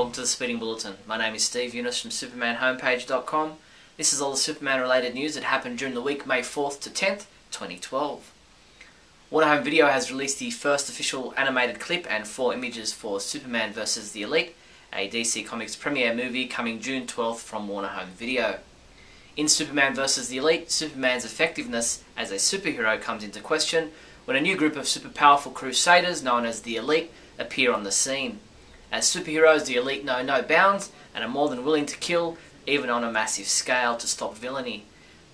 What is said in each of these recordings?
welcome to the Speeding Bulletin. My name is Steve Younis from SupermanHomepage.com. This is all the Superman related news that happened during the week May 4th to 10th, 2012. Warner Home Video has released the first official animated clip and 4 images for Superman vs. the Elite, a DC Comics premiere movie coming June 12th from Warner Home Video. In Superman vs. the Elite, Superman's effectiveness as a superhero comes into question when a new group of super powerful crusaders known as the Elite appear on the scene. As superheroes, the Elite know no bounds and are more than willing to kill, even on a massive scale, to stop villainy,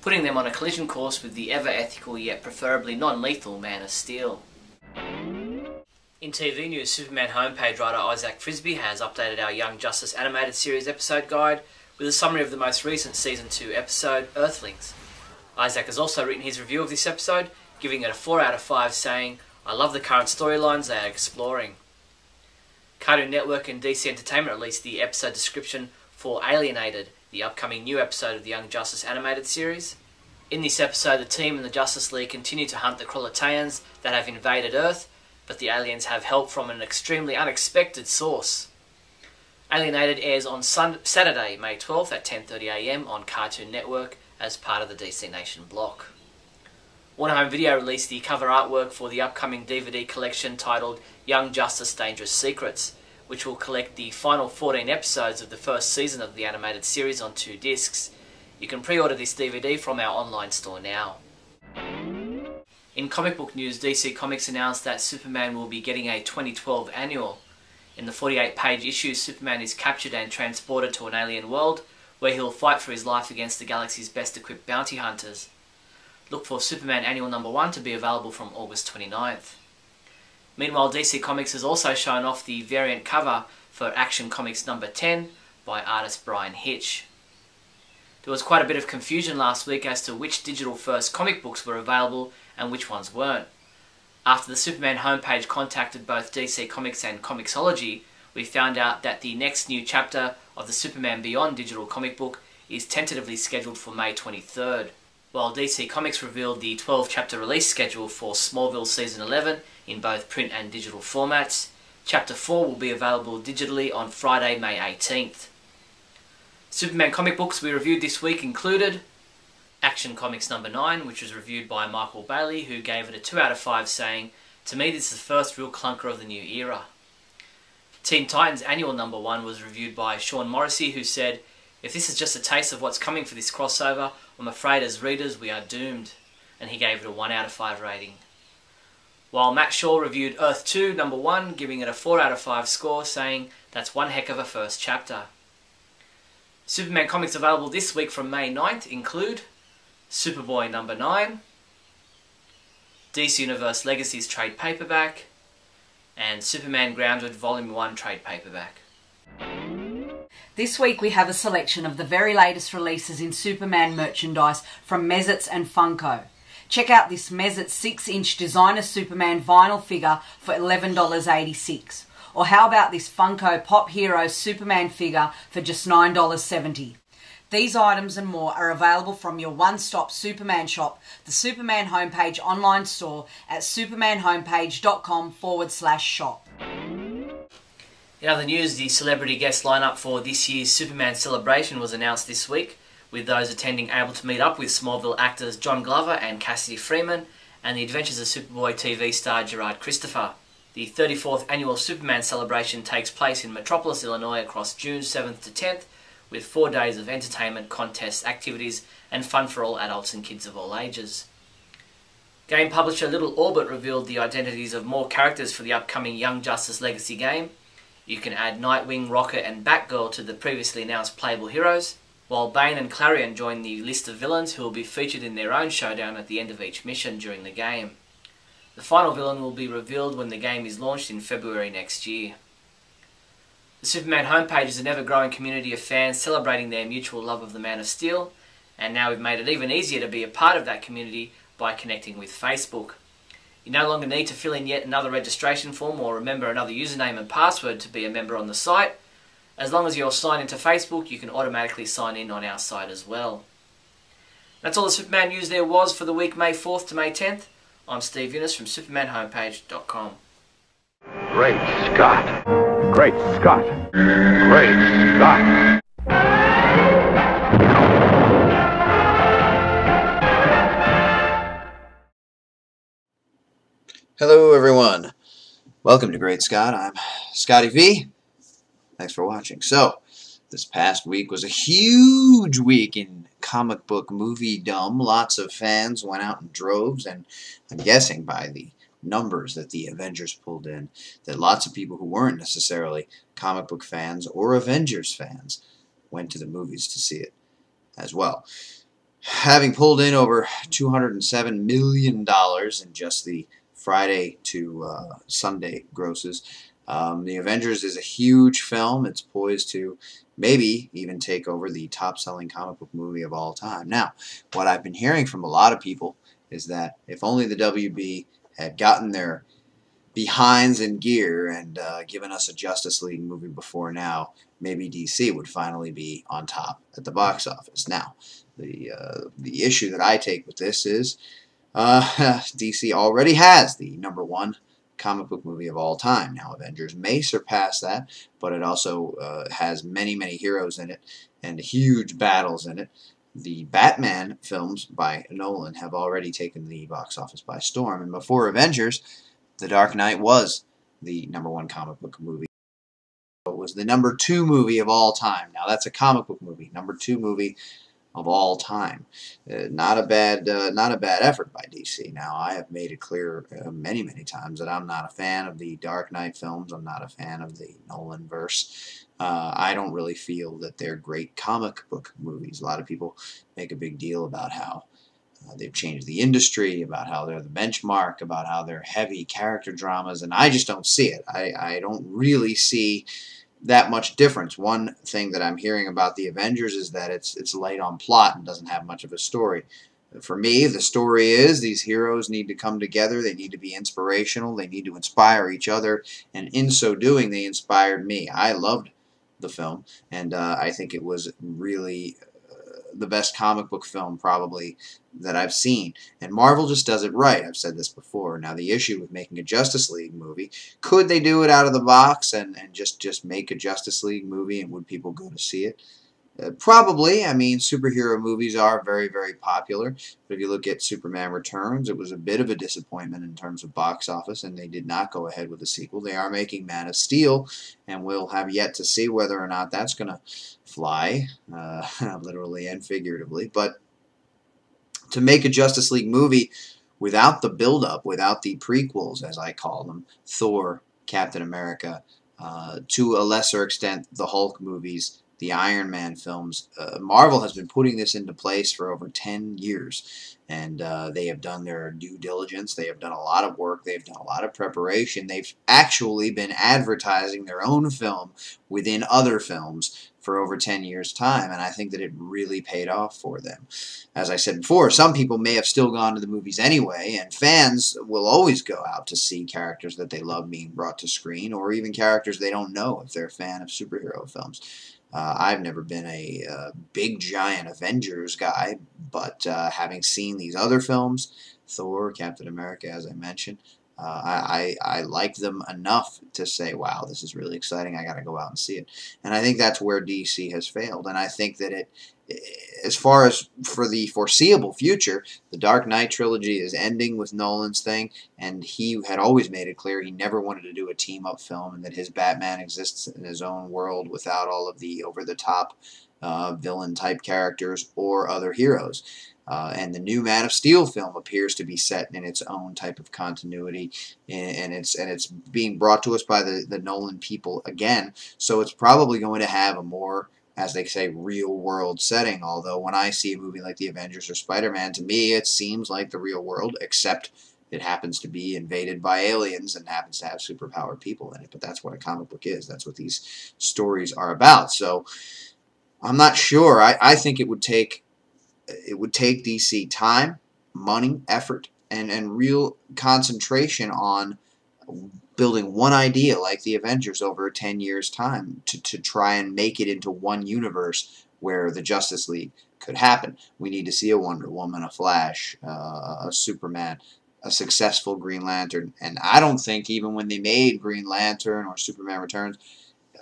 putting them on a collision course with the ever-ethical yet preferably non-lethal Man of Steel. In TV news, Superman homepage writer Isaac Frisby has updated our Young Justice animated series episode guide with a summary of the most recent Season 2 episode, Earthlings. Isaac has also written his review of this episode, giving it a 4 out of 5, saying, "I love the current storylines they are exploring." Cartoon Network and DC Entertainment released the episode description for Alienated, the upcoming new episode of the Young Justice animated series. In this episode, the team and the Justice League continue to hunt the Krolataeans that have invaded Earth, but the aliens have help from an extremely unexpected source. Alienated airs on Saturday, May 12th at 10:30 AM on Cartoon Network as part of the DC Nation block. Warner Home Video released the cover artwork for the upcoming DVD collection titled Young Justice Dangerous Secrets, which will collect the final 14 episodes of the first season of the animated series on 2 discs. You can pre-order this DVD from our online store now. In comic book news, DC Comics announced that Superman will be getting a 2012 annual. In the 48-page issue, Superman is captured and transported to an alien world where he'll fight for his life against the galaxy's best-equipped bounty hunters. Look for Superman Annual No. 1 to be available from August 29th. Meanwhile, DC Comics has also shown off the variant cover for Action Comics No. 10 by artist Brian Hitch. There was quite a bit of confusion last week as to which digital-first comic books were available and which ones weren't. After the Superman homepage contacted both DC Comics and Comixology, we found out that the next new chapter of the Superman Beyond digital comic book is tentatively scheduled for May 23rd. While DC Comics revealed the 12-chapter release schedule for Smallville Season 11 in both print and digital formats, Chapter 4 will be available digitally on Friday, May 18th. Superman comic books we reviewed this week included Action Comics No. 9, which was reviewed by Michael Bailey, who gave it a 2 out of 5, saying, "To me this is the first real clunker of the new era." Teen Titans Annual No. 1 was reviewed by Sean Morrissey, who said, "If this is just a taste of what's coming for this crossover, I'm afraid as readers we are doomed," and he gave it a 1 out of 5 rating. While Matt Shaw reviewed Earth 2 No. 1, giving it a 4 out of 5 score, saying, "That's one heck of a first chapter." Superman comics available this week from May 9th include Superboy No. 9, DC Universe Legacies trade paperback, and Superman Grounded Volume 1 trade paperback. This week we have a selection of the very latest releases in Superman merchandise from Mezzets and Funko. Check out this Mezzets 6-inch designer Superman vinyl figure for $11.86. Or how about this Funko Pop Hero Superman figure for just $9.70. These items and more are available from your one-stop Superman shop, the Superman Homepage online store at supermanhomepage.com/shop. In other news, the celebrity guest lineup for this year's Superman celebration was announced this week, with those attending able to meet up with Smallville actors John Glover and Cassidy Freeman, and the Adventures of Superboy TV star Gerard Christopher. The 34th annual Superman celebration takes place in Metropolis, Illinois across June 7th to 10th, with 4 days of entertainment, contests, activities, and fun for all adults and kids of all ages. Game publisher Little Orbit revealed the identities of more characters for the upcoming Young Justice Legacy game. You can add Nightwing, Rocket, and Batgirl to the previously announced playable heroes, while Bane and Clarion join the list of villains who will be featured in their own showdown at the end of each mission during the game. The final villain will be revealed when the game is launched in February next year. The Superman homepage is an ever-growing community of fans celebrating their mutual love of the Man of Steel, and now we've made it even easier to be a part of that community by connecting with Facebook. You no longer need to fill in yet another registration form or remember another username and password to be a member on the site. As long as you're signed into Facebook, you can automatically sign in on our site as well. That's all the Superman news there was for the week May 4th to May 10th. I'm Steve Younis from SupermanHomepage.com. Great Scott! Great Scott! Great Scott! Hello everyone, welcome to Great Scott. I'm Scotty V. Thanks for watching. So, this past week was a huge week in comic book movie-dom. Lots of fans went out in droves, and I'm guessing by the numbers that the Avengers pulled in, that lots of people who weren't necessarily comic book fans or Avengers fans went to the movies to see it as well. Having pulled in over $207 million in just the Friday to Sunday grosses. The Avengers is a huge film. It's poised to maybe even take over the top-selling comic book movie of all time. Now, what I've been hearing from a lot of people is that if only the WB had gotten their behinds in gear and given us a Justice League movie before now, maybe DC would finally be on top at the box office. Now, the issue that I take with this is DC already has the #1 comic book movie of all time. Now, Avengers may surpass that, but it also has many, many heroes in it and huge battles in it. The Batman films by Nolan have already taken the box office by storm, and before Avengers, The Dark Knight was the #1 comic book movie. It was the #2 movie of all time. Now, that's a comic book movie, #2 movie of all time. Not a bad effort by DC. Now, I have made it clear many, many times that I'm not a fan of the Dark Knight films. I'm not a fan of the Nolan verse. I don't really feel that they're great comic book movies. A lot of people make a big deal about how they've changed the industry, about how they're the benchmark, about how they're heavy character dramas, and I just don't see it. I don't really see that much difference. One thing that I'm hearing about the Avengers is that it's light on plot and doesn't have much of a story. For me, the story is these heroes need to come together, they need to be inspirational, they need to inspire each other, and in so doing, they inspired me. I loved the film, and I think it was really the best comic book film probably that I've seen. And Marvel just does it right. I've said this before. Now, the issue with making a Justice League movie, could they do it out of the box and just make a Justice League movie, and would people go to see it? Probably. I mean, superhero movies are very, very popular. But if you look at Superman Returns, it was a bit of a disappointment in terms of box office, and they did not go ahead with the sequel. They are making Man of Steel, and we'll have yet to see whether or not that's going to fly, literally and figuratively. But to make a Justice League movie without the build-up, without the prequels, as I call them, Thor, Captain America, to a lesser extent, the Hulk movies, the Iron Man films, Marvel has been putting this into place for over 10 years. And they have done their due diligence. They have done a lot of work. They've done a lot of preparation. They've actually been advertising their own film within other films for over 10 years' time, and I think that it really paid off for them. As I said before, some people may have still gone to the movies anyway, and fans will always go out to see characters that they love being brought to screen, or even characters they don't know if they're a fan of superhero films. I've never been a big, giant Avengers guy, but having seen these other films, Thor, Captain America, as I mentioned, I like them enough to say, wow, this is really exciting, I got to go out and see it. And I think that's where DC has failed. And I think that as far as for the foreseeable future, the Dark Knight trilogy is ending with Nolan's thing, and he had always made it clear he never wanted to do a team-up film, and that his Batman exists in his own world without all of the over-the-top villain-type characters or other heroes. And the new Man of Steel film appears to be set in its own type of continuity, and it's being brought to us by the Nolan people again. So it's probably going to have a more, as they say, real-world setting. Although when I see a movie like The Avengers or Spider-Man, to me it seems like the real world, except it happens to be invaded by aliens and happens to have superpowered people in it. But that's what a comic book is. That's what these stories are about. So I'm not sure. I think it would take DC time, money, effort, and real concentration on building one idea like the Avengers over 10 years' time to try and make it into one universe where the Justice League could happen. We need to see a Wonder Woman, a Flash, a Superman, a successful Green Lantern. And I don't think even when they made Green Lantern or Superman Returns,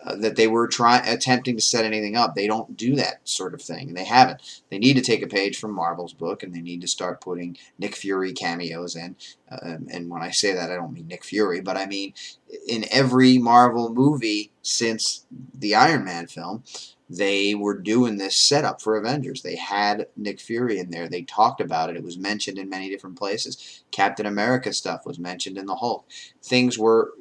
that they were attempting to set anything up. They don't do that sort of thing, and they haven't. They need to take a page from Marvel's book, and they need to start putting Nick Fury cameos in. And when I say that, I don't mean Nick Fury, but I mean in every Marvel movie since the Iron Man film, they were doing this setup for Avengers. They had Nick Fury in there. They talked about it. It was mentioned in many different places. Captain America stuff was mentioned in the Hulk. Things were,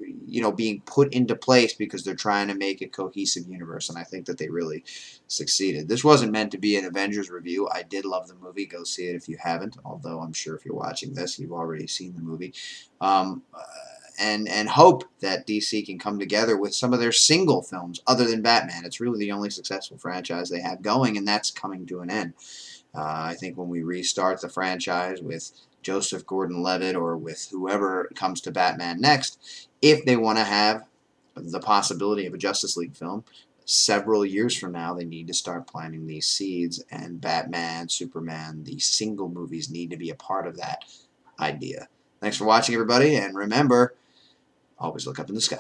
being put into place because they're trying to make a cohesive universe, and I think that they really succeeded. This wasn't meant to be an Avengers review. I did love the movie. Go see it if you haven't, although I'm sure if you're watching this, you've already seen the movie. And hope that DC can come together with some of their single films other than Batman. It's really the only successful franchise they have going, and that's coming to an end. I think when we restart the franchise with Joseph Gordon-Levitt or with whoever comes to Batman next, if they want to have the possibility of a Justice League film, several years from now, they need to start planting these seeds, and Batman, Superman, the single movies need to be a part of that idea. Thanks for watching, everybody, and remember, always look up in the sky.